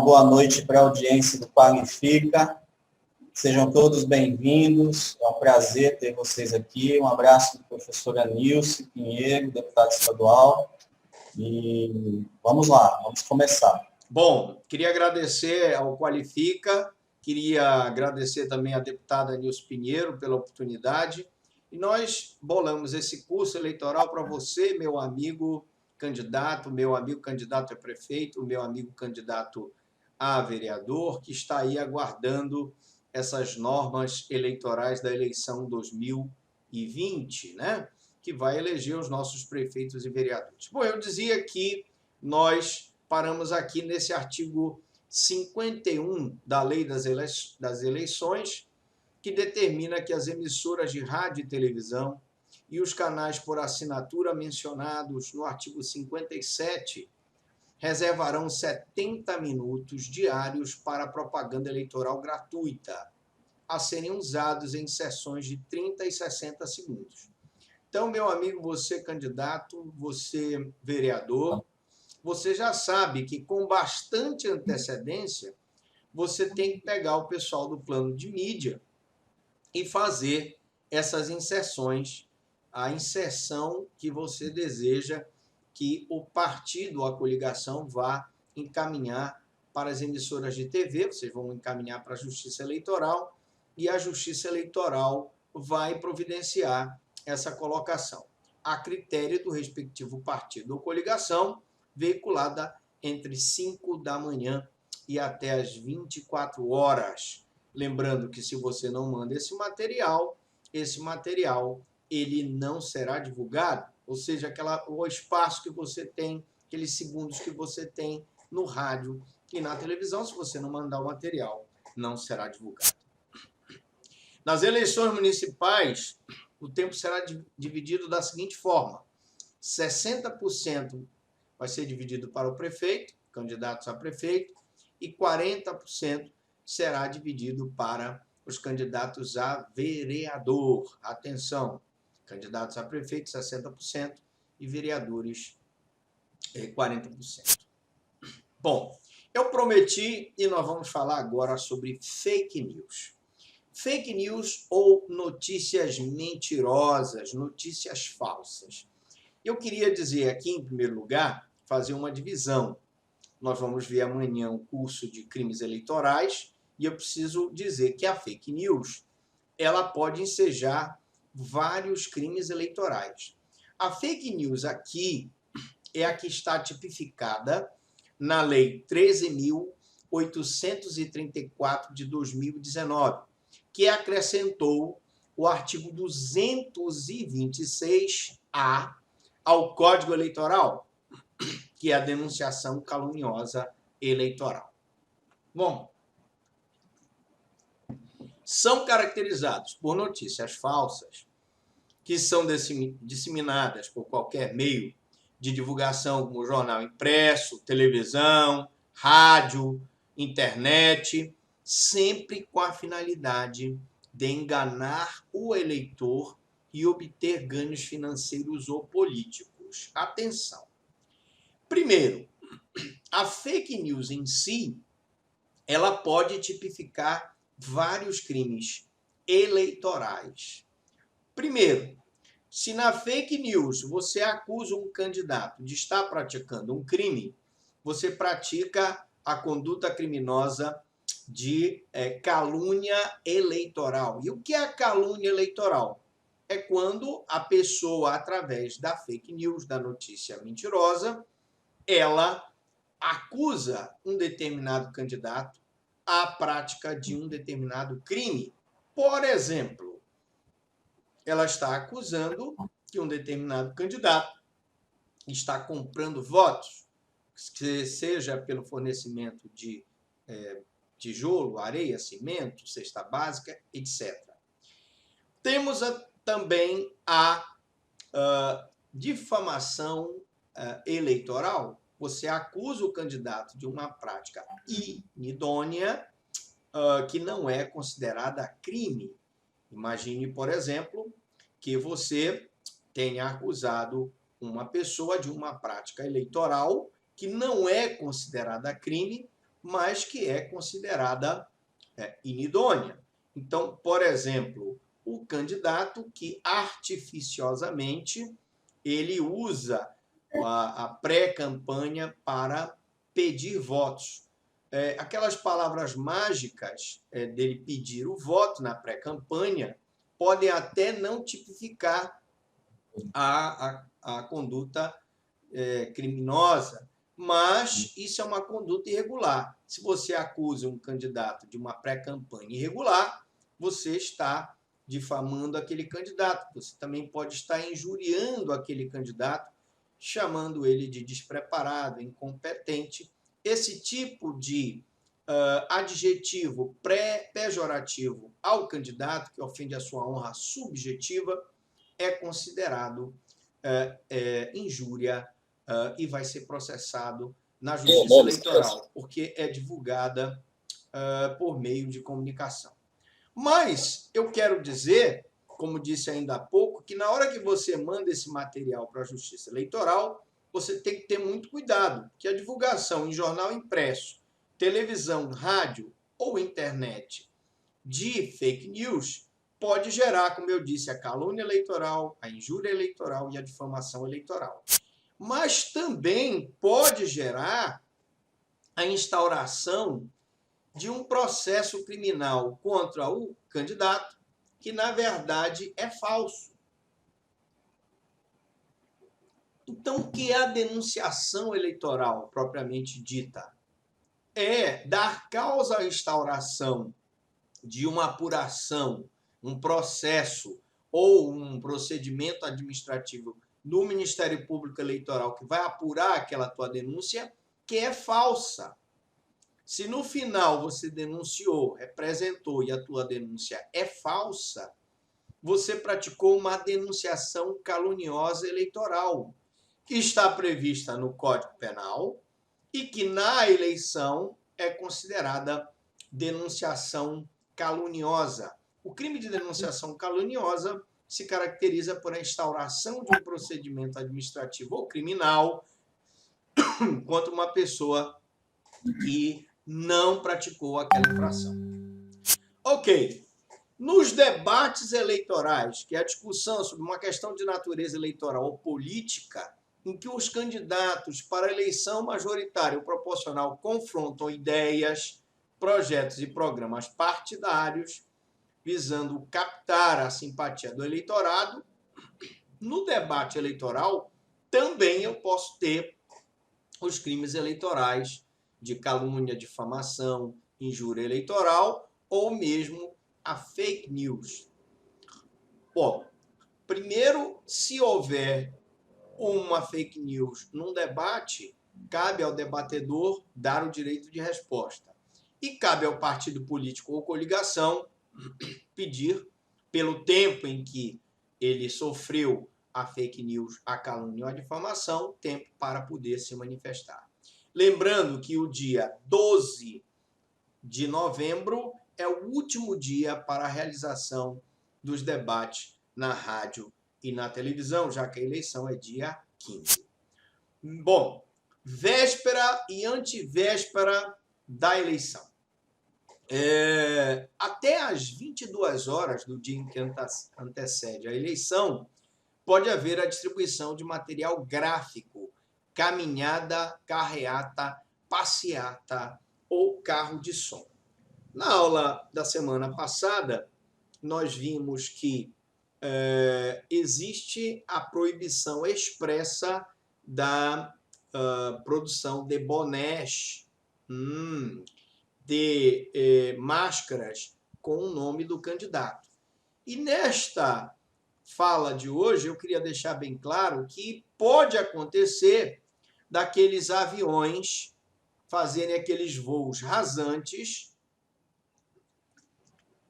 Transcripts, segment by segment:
boa noite para a audiência do Qualifica. Sejam todos bem-vindos. É um prazer ter vocês aqui. Um abraço para a professora Nilce Pinheiro, deputada estadual. E vamos lá, vamos começar. Bom, queria agradecer ao Qualifica, queria agradecer também à deputada Nilce Pinheiro pela oportunidade. E nós bolamos esse curso eleitoral para você, meu amigo candidato a prefeito, meu amigo candidato a vereador, que está aí aguardando essas normas eleitorais da eleição 2020, né? Que vai eleger os nossos prefeitos e vereadores. Bom, eu dizia que nós paramos aqui nesse artigo 51 da Lei das Eleições, que determina que as emissoras de rádio e televisão e os canais por assinatura mencionados no artigo 57 reservarão 70 minutos diários para propaganda eleitoral gratuita, a serem usados em sessões de 30 e 60 segundos. Então, meu amigo, você candidato, você vereador, você já sabe que com bastante antecedência você tem que pegar o pessoal do plano de mídia e fazer essas inserções, a inserção que você deseja que o partido, a coligação, vá encaminhar para as emissoras de TV, vocês vão encaminhar para a Justiça Eleitoral, e a Justiça Eleitoral vai providenciar essa colocação, a critério do respectivo partido ou coligação, veiculada entre 5 da manhã e até as 24 horas. Lembrando que se você não manda esse material ele não será divulgado, ou seja, o espaço que você tem, aqueles segundos que você tem no rádio e na televisão, se você não mandar o material, não será divulgado. Nas eleições municipais, o tempo será dividido da seguinte forma: 60% vai ser dividido para o prefeito, candidatos a prefeito, e 40% será dividido para os candidatos a vereador. Atenção, candidatos a prefeito, 60%, e vereadores, 40%. Bom, eu prometi e nós vamos falar agora sobre fake news. Fake news ou notícias mentirosas, notícias falsas. Eu queria dizer aqui, em primeiro lugar, fazer uma divisão. Nós vamos ver amanhã um curso de crimes eleitorais e eu preciso dizer que a fake news ela pode ensejar vários crimes eleitorais. A fake news aqui é a que está tipificada na Lei 13.834 de 2019, que acrescentou o artigo 226-A ao Código Eleitoral, que é a denunciação caluniosa eleitoral. Bom, são caracterizados por notícias falsas que são disseminadas por qualquer meio de divulgação, como jornal impresso, televisão, rádio, internet, sempre com a finalidade de enganar o eleitor e obter ganhos financeiros ou políticos. Atenção! Primeiro, a fake news em si, ela pode tipificar vários crimes eleitorais. Primeiro, se na fake news você acusa um candidato de estar praticando um crime, você pratica a conduta criminosa de calúnia eleitoral. E o que é a calúnia eleitoral? É quando a pessoa, através da fake news, da notícia mentirosa, ela acusa um determinado candidato à prática de um determinado crime. Por exemplo, ela está acusando que um determinado candidato está comprando votos, seja pelo fornecimento de tijolo, areia, cimento, cesta básica, etc. Temos também a difamação eleitoral. Você acusa o candidato de uma prática inidônea que não é considerada crime. Imagine, por exemplo, que você tenha acusado uma pessoa de uma prática eleitoral que não é considerada crime, mas que é considerada inidônea. Então, por exemplo, o candidato que artificiosamente ele usa a pré-campanha para pedir votos. Aquelas palavras mágicas dele pedir o voto na pré-campanha podem até não tipificar a conduta criminosa, mas isso é uma conduta irregular. Se você acusa um candidato de uma pré-campanha irregular, você está difamando aquele candidato. Você também pode estar injuriando aquele candidato, chamando ele de despreparado, incompetente. Esse tipo de adjetivo pejorativo ao candidato, que ofende a sua honra subjetiva, é considerado injúria e vai ser processado na Justiça Eleitoral, porque é divulgada por meio de comunicação. Mas eu quero dizer, como disse ainda há pouco, que na hora que você manda esse material para a Justiça Eleitoral, você tem que ter muito cuidado, que a divulgação em jornal impresso, televisão, rádio ou internet de fake news pode gerar, como eu disse, a calúnia eleitoral, a injúria eleitoral e a difamação eleitoral. Mas também pode gerar a instauração de um processo criminal contra o candidato, que na verdade é falso. Então, o que é a denunciação eleitoral propriamente dita? É dar causa à instauração de uma apuração, um processo ou um procedimento administrativo do Ministério Público Eleitoral que vai apurar aquela tua denúncia, que é falsa. Se no final você denunciou, representou e a tua denúncia é falsa, você praticou uma denunciação caluniosa eleitoral, que está prevista no Código Penal e que na eleição é considerada denunciação caluniosa. O crime de denunciação caluniosa se caracteriza por a instauração de um procedimento administrativo ou criminal contra uma pessoa que não praticou aquela infração. Ok. Nos debates eleitorais, que é a discussão sobre uma questão de natureza eleitoral ou política, em que os candidatos para a eleição majoritária ou proporcional confrontam ideias, projetos e programas partidários, visando captar a simpatia do eleitorado, no debate eleitoral também eu posso ter os crimes eleitorais de calúnia, difamação, injúria eleitoral ou mesmo a fake news. Bom, primeiro, se houver uma fake news num debate, cabe ao debatedor dar o direito de resposta. E cabe ao partido político ou coligação pedir, pelo tempo em que ele sofreu a fake news, a calúnia ou a difamação, tempo para poder se manifestar. Lembrando que o dia 12 de novembro é o último dia para a realização dos debates na rádio e na televisão, já que a eleição é dia 15. Bom, véspera e antivéspera da eleição. Até às 22 horas do dia em que antecede a eleição, pode haver a distribuição de material gráfico, caminhada, carreata, passeata ou carro de som. Na aula da semana passada, nós vimos que existe a proibição expressa da produção de bonés, de máscaras com o nome do candidato. E nesta fala de hoje, eu queria deixar bem claro que pode acontecer daqueles aviões fazerem aqueles voos rasantes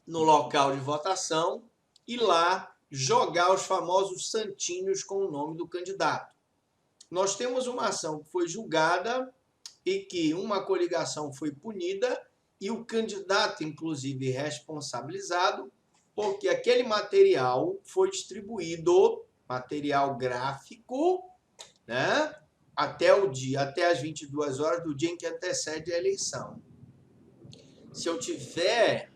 no local de votação e lá jogar os famosos santinhos com o nome do candidato. Nós temos uma ação que foi julgada e que uma coligação foi punida e o candidato, inclusive, responsabilizado, porque aquele material foi distribuído, material gráfico, né, até as 22 horas do dia em que antecede a eleição. Se eu tiver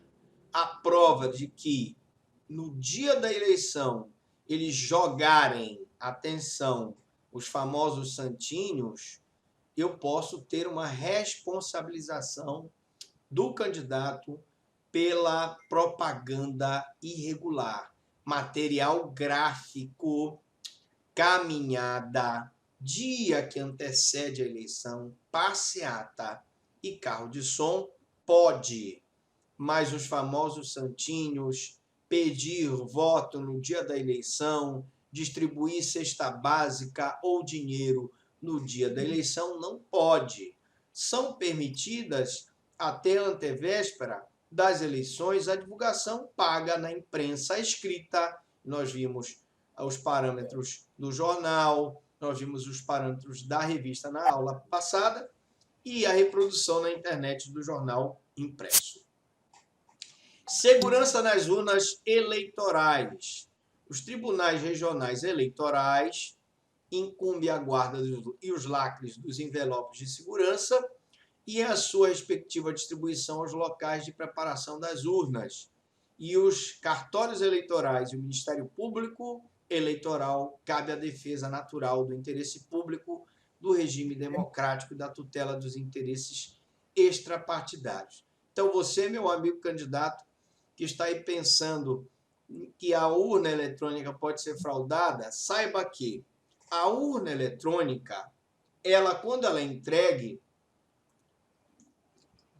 a prova de que no dia da eleição eles jogarem, atenção, os famosos santinhos, eu posso ter uma responsabilização do candidato pela propaganda irregular, material gráfico, caminhada, dia que antecede a eleição, passeata e carro de som, pode. Mas os famosos santinhos, pedir voto no dia da eleição, distribuir cesta básica ou dinheiro no dia da eleição, não pode. São permitidas, até a antevéspera das eleições, a divulgação paga na imprensa escrita. Nós vimos os parâmetros do jornal, nós vimos os parâmetros da revista na aula passada e a reprodução na internet do jornal impresso. Segurança nas urnas eleitorais. Os tribunais regionais eleitorais incumbem a guarda e os lacres dos envelopes de segurança e a sua respectiva distribuição aos locais de preparação das urnas. E os cartórios eleitorais e o Ministério Público Eleitoral cabe a defesa natural do interesse público, do regime democrático e da tutela dos interesses extrapartidários. Então, você, meu amigo candidato, que está aí pensando que a urna eletrônica pode ser fraudada, saiba que a urna eletrônica, quando ela é entregue,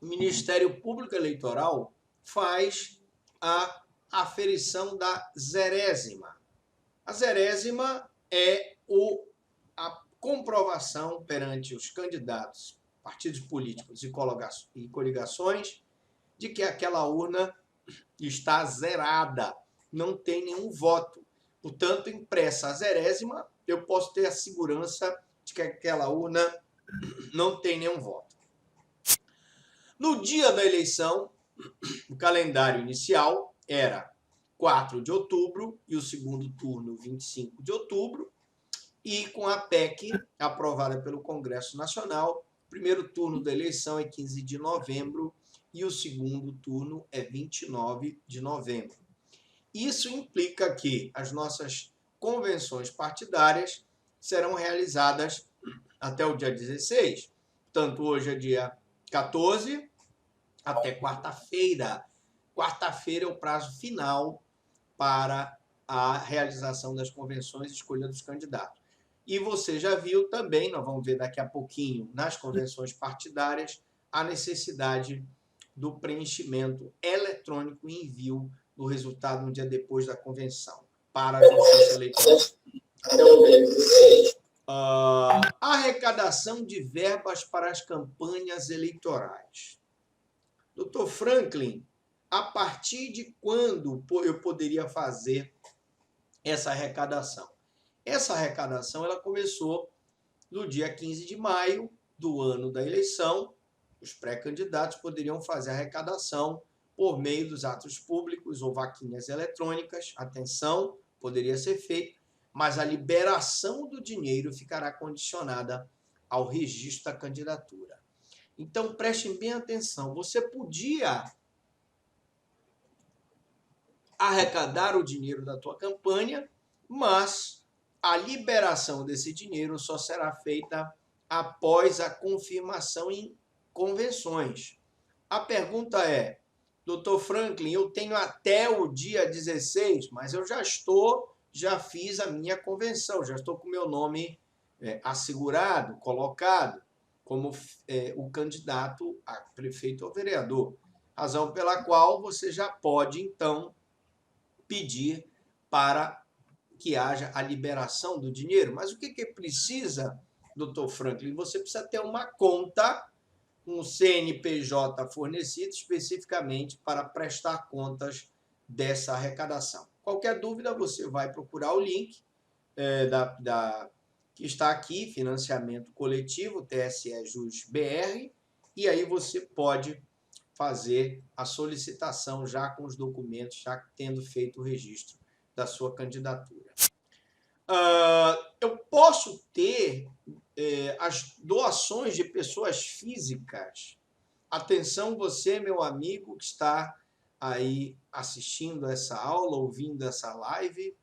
o Ministério Público Eleitoral faz a aferição da zerésima. A zerésima é a comprovação perante os candidatos, partidos políticos e coligações de que aquela urna está zerada, não tem nenhum voto. Portanto, impressa a zerésima, eu posso ter a segurança de que aquela urna não tem nenhum voto. No dia da eleição, o calendário inicial era 4 de outubro e o segundo turno 25 de outubro, e com a PEC aprovada pelo Congresso Nacional, o primeiro turno da eleição é 15 de novembro e o segundo turno é 29 de novembro. Isso implica que as nossas convenções partidárias serão realizadas até o dia 16, tanto hoje é dia 14, até quarta-feira. Quarta-feira é o prazo final para a realização das convenções e escolha dos candidatos. E você já viu também, nós vamos ver daqui a pouquinho, nas convenções partidárias, a necessidade do preenchimento eletrônico e envio do resultado um dia depois da convenção para a Justiça Eleitoral. Arrecadação de verbas para as campanhas eleitorais. Dr. Franklin, a partir de quando eu poderia fazer essa arrecadação? Essa arrecadação ela começou no dia 15 de maio do ano da eleição. Os pré-candidatos poderiam fazer arrecadação por meio dos atos públicos ou vaquinhas eletrônicas. Atenção, poderia ser feito, mas a liberação do dinheiro ficará condicionada ao registro da candidatura. Então, prestem bem atenção. Você podia arrecadar o dinheiro da tua campanha, mas a liberação desse dinheiro só será feita após a confirmação em convenções. A pergunta é, Dr. Franklin, eu tenho até o dia 16, mas eu já fiz a minha convenção, já estou com o meu nome assegurado, colocado como o candidato a prefeito ou vereador. Razão pela qual você já pode, então, pedir para que haja a liberação do dinheiro. Mas o que precisa, Dr. Franklin? Você precisa ter uma conta, um CNPJ fornecido especificamente para prestar contas dessa arrecadação. Qualquer dúvida, você vai procurar o link que está aqui, Financiamento Coletivo, TSE Jus BR, e aí você pode fazer a solicitação já com os documentos, já tendo feito o registro da sua candidatura. Eu posso ter as doações de pessoas físicas. Atenção você, meu amigo, que está aí assistindo essa aula, ouvindo essa live.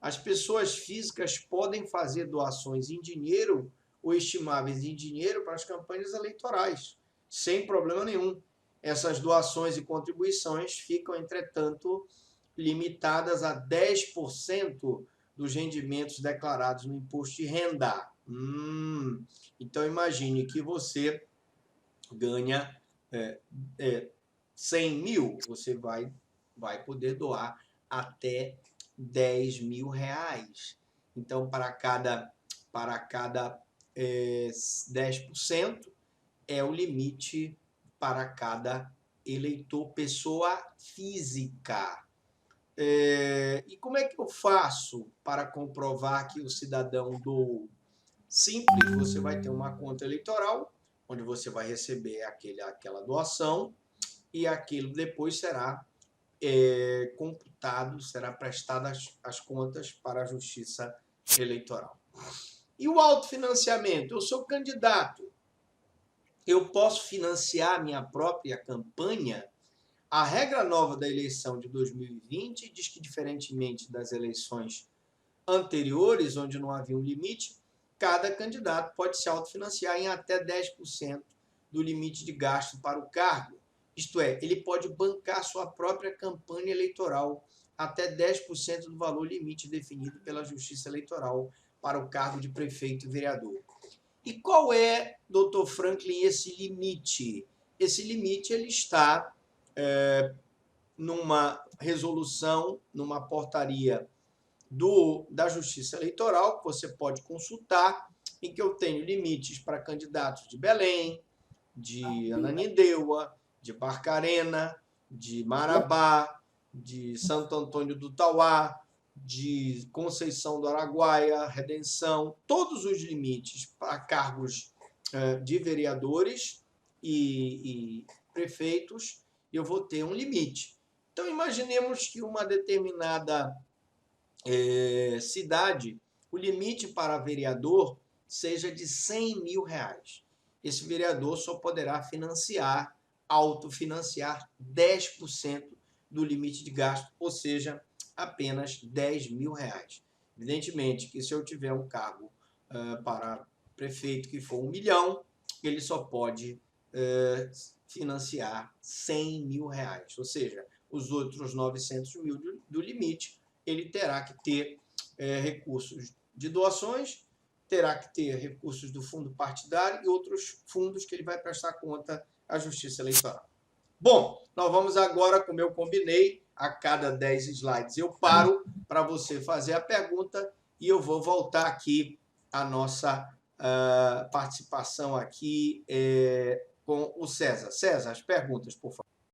As pessoas físicas podem fazer doações em dinheiro ou estimáveis em dinheiro para as campanhas eleitorais, sem problema nenhum. Essas doações e contribuições ficam, entretanto, limitadas a 10% dos rendimentos declarados no imposto de renda. Então, imagine que você ganha 100 mil, você vai poder doar até 10 mil reais. Então, para cada 10% é o limite para cada eleitor, pessoa física. E como é que eu faço para comprovar que o cidadão doou? Simples, você vai ter uma conta eleitoral, onde você vai receber aquela doação, e aquilo depois será computado, será prestado as contas para a Justiça Eleitoral. E o autofinanciamento? Eu sou candidato, eu posso financiar minha própria campanha? A regra nova da eleição de 2020 diz que, diferentemente das eleições anteriores, onde não havia um limite, cada candidato pode se autofinanciar em até 10% do limite de gasto para o cargo. Isto é, ele pode bancar sua própria campanha eleitoral até 10% do valor limite definido pela Justiça Eleitoral para o cargo de prefeito e vereador. E qual é, doutor Franklin, esse limite? Esse limite ele está numa resolução, numa portaria da Justiça Eleitoral, que você pode consultar, em que eu tenho limites para candidatos de Belém, de Ananindeua, de Barcarena, de Marabá, de Santo Antônio do Tauá, de Conceição do Araguaia, Redenção, todos os limites para cargos de vereadores e prefeitos, eu vou ter um limite. Então, imaginemos que uma determinada cidade, o limite para vereador seja de 100 mil reais. Esse vereador só poderá autofinanciar 10% do limite de gasto, ou seja, apenas 10 mil reais. Evidentemente que se eu tiver um cargo para prefeito que for 1 milhão, ele só pode financiar 100 mil reais, ou seja, os outros 900 mil do limite, ele terá que ter recursos de doações, terá que ter recursos do fundo partidário e outros fundos que ele vai prestar conta à Justiça Eleitoral. Bom, nós vamos agora, como eu combinei, a cada 10 slides eu paro para você fazer a pergunta e eu vou voltar aqui a nossa participação aqui com o César. César, as perguntas, por favor.